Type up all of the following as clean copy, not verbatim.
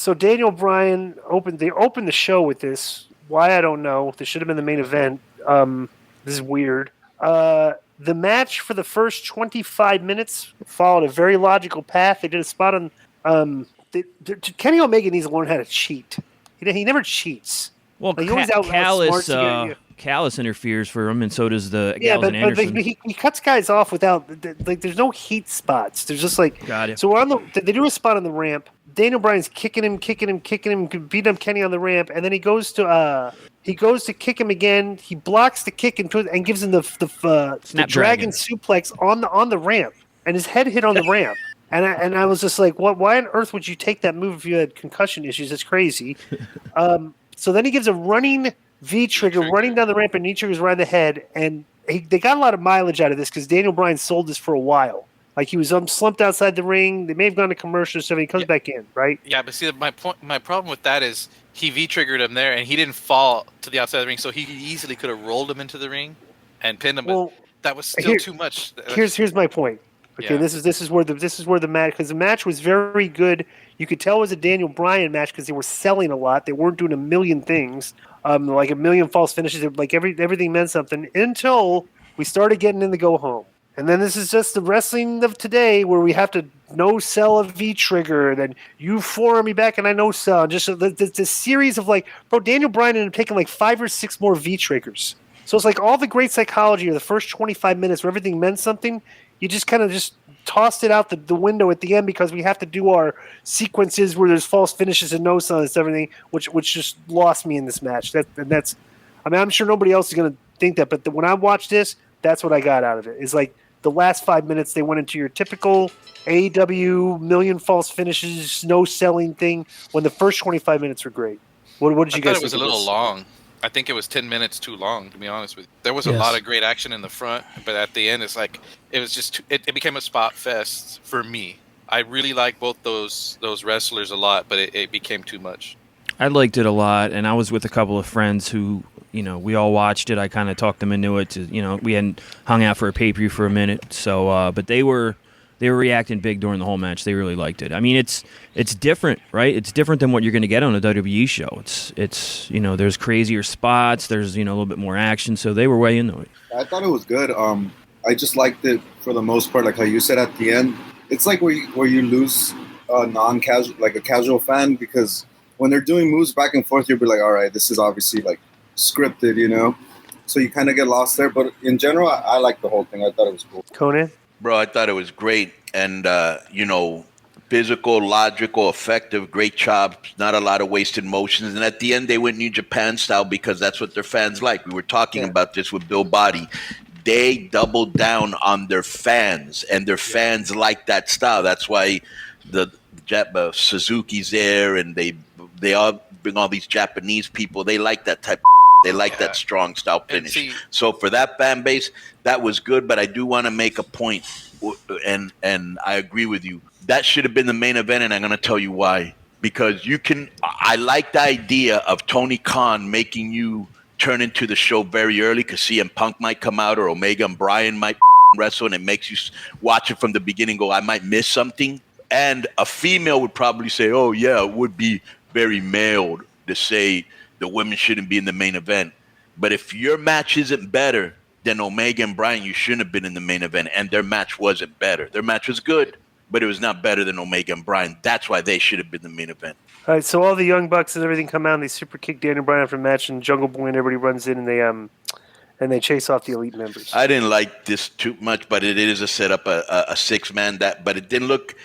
So Daniel Bryan opened the show with this. Why I don't know. This should have been the main event. This is weird. The match for the first 25 minutes followed a very logical path. They did a spot on. Kenny Omega needs to learn how to cheat. He never cheats. Well, Like, he always outsmarts you. Callis interferes for him, and so does the Yeah, Gallows and Anderson. but he cuts guys off without like. There's no heat spots. There's just like. Got it. So we're on they do a spot on the ramp. Daniel Bryan's kicking him, beat up Kenny on the ramp, and then he goes to kick him again. He blocks the kick and gives him the dragon suplex on the ramp, and his head hit on the ramp. And I was just like, what? Why on earth would you take that move if you had concussion issues? It's crazy. So then he gives a running V-trigger running down the ramp, and knee triggers right in the head. And they got a lot of mileage out of this because Daniel Bryan sold this for a while. Like, he was slumped outside the ring. They may have gone to commercial or something. He comes back in, right? Yeah, but see, my problem with that is he V-triggered him there, and he didn't fall to the outside of the ring, so he easily could have rolled him into the ring and pinned him. Well, but that was still too much. Here's my point. Okay, this is where the match, because the match was very good. You could tell it was a Daniel Bryan match because they were selling a lot. They weren't doing a million things, like a million false finishes. Like everything meant something until we started getting in the go home. And then this is just the wrestling of today, where we have to no-sell a V-trigger, and then you forearm me back, and I no-sell. Just the series of, like, bro, Daniel Bryan ended up taking like 5 or 6 more V-triggers. So it's like all the great psychology of the first 25 minutes where everything meant something, you just kind of just tossed it out the window at the end because we have to do our sequences where there's false finishes and no-sells and everything, which just lost me in this match. I'm sure nobody else is going to think that, but when I watched this, that's what I got out of it. It's like, the last 5 minutes, they went into your typical AEW million false finishes, no selling thing. When the first 25 minutes were great. What did you guys think? I thought it was a little long. I think it was 10 minutes too long, to be honest with you. There was a lot of great action in the front, but at the end, it's like it was just it became a spot fest for me. I really like both those wrestlers a lot, but it became too much. I liked it a lot, and I was with a couple of friends who, we all watched it. I kind of talked them into it. We hadn't hung out for a pay-per-view for a minute, so but they were reacting big during the whole match. They really liked it. I mean, it's different, right? It's different than what you're going to get on a WWE show. It's there's crazier spots. There's a little bit more action. So they were way into it. I thought it was good. I just liked it for the most part. Like how you said at the end, it's like where you lose a non-casual, like a casual fan, because when they're doing moves back and forth, you'll be like, all right, this is obviously like scripted, so you kind of get lost there. But in general, I like the whole thing. I thought it was cool. Conan? Bro, I thought it was great. And, physical, logical, effective, great chops, not a lot of wasted motions. And at the end, they went New Japan style because that's what their fans like. We were talking about this with Bill Body. They doubled down on their fans, and their fans like that style. That's why the Suzuki's there, and they all bring all these Japanese people. They like that type of they like that strong style finish. So for that fan base, that was good. But I do want to make a point, and I agree with you. That should have been the main event, and I'm going to tell you why. Because I like the idea of Tony Khan making you turn into the show very early because CM Punk might come out or Omega and Bryan might wrestle, and it makes you watch it from the beginning, go, I might miss something. And a female would probably say, oh, yeah, it would be very male to say the women shouldn't be in the main event. But if your match isn't better than Omega and Bryan, you shouldn't have been in the main event. And their match wasn't better. Their match was good, but it was not better than Omega and Bryan. That's why they should have been the main event. All right, so all the Young Bucks and everything come out and they super kick Daniel Bryan after the match, and Jungle Boy and everybody runs in and they chase off the Elite members. I didn't like this too much, but it is a setup, a 6-man. But it didn't look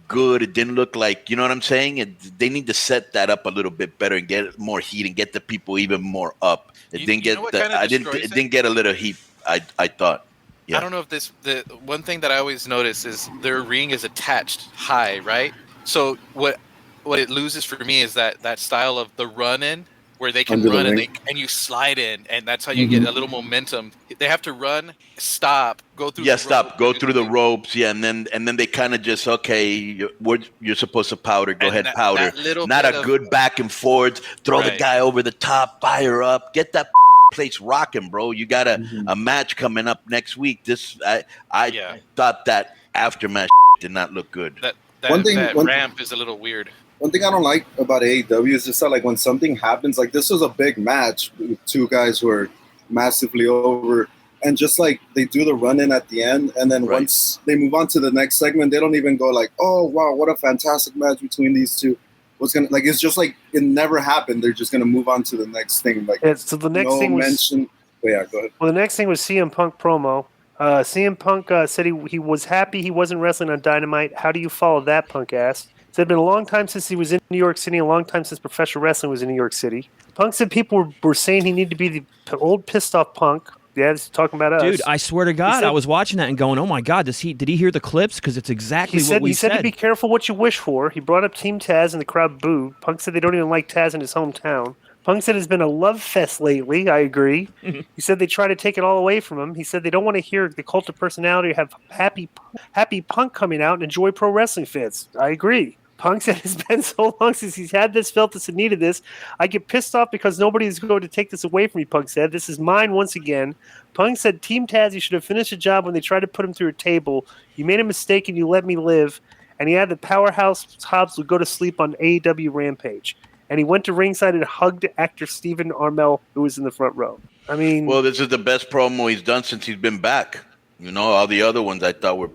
good. It didn't look like, you know what I'm saying? They need to set that up a little bit better and get more heat and get the people even more up. It didn't get a little heat. I thought. Yeah. I don't know if the one thing that I always notice is their ring is attached high, right? So what it loses for me is that style of the run in where they can run and you slide in, and that's how you get a little momentum. They have to run, stop, go through. Go through the ropes, and then they kind of just you're supposed to powder. Go ahead, powder. Not a good back and forth. Throw the guy over the top, fire up, get that place rocking, bro. You got a match coming up next week. I thought that aftermath did not look good. That ramp is a little weird. one thing I don't like about AEW is just that, like, when something happens, like this was a big match with two guys who are massively over, and just like they do the run in at the end, and then once they move on to the next segment, they don't even go like, "Oh wow, what a fantastic match between these two." What's gonna like? It's just like it never happened. They're just gonna move on to the next thing. Like, so the next thing was mention. Oh, yeah, go ahead. Well, the next thing was CM Punk promo. CM Punk said he was happy he wasn't wrestling on Dynamite. How do you follow that, Punk asked. Said it's been a long time since he was in New York City, a long time since professional wrestling was in New York City. Punk said people were saying he needed to be the old pissed off Punk. Yeah, this is talking about us. Dude, I swear to God, I was watching that and going, "Oh my God, did he hear the clips?" Because it's exactly what we said. He said to be careful what you wish for. He brought up Team Taz and the crowd booed. Punk said they don't even like Taz in his hometown. Punk said it's been a love fest lately. I agree. He said they try to take it all away from him. He said they don't want to hear the cult of personality or have happy Punk coming out and enjoy pro wrestling fans. I agree. Punk said it's been so long since he's had this, felt this, and needed this. I get pissed off because nobody is going to take this away from me, Punk said. This is mine once again. Punk said, Team Taz, you should have finished the job when they tried to put him through a table. You made a mistake and you let me live. And he had the powerhouse Hobbs would go to sleep on AEW Rampage. And he went to ringside and hugged actor Stephen Amell, who was in the front row. I mean... Well, this is the best promo he's done since he's been back. You know, all the other ones I thought were,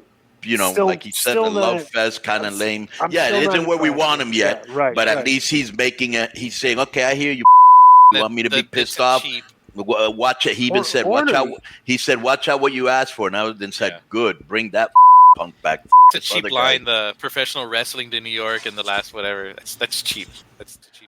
like he said, the love fest, kind of lame. Yeah, it isn't where we want him yet. Yeah, right, but at least he's making it. He's saying, okay, I hear you. You want me to be pissed off? Watch it. He even said, watch out. He said, watch out what you asked for. And I then said, good, bring that Punk back. It's a cheap line, the professional wrestling to New York in the last whatever. That's cheap. That's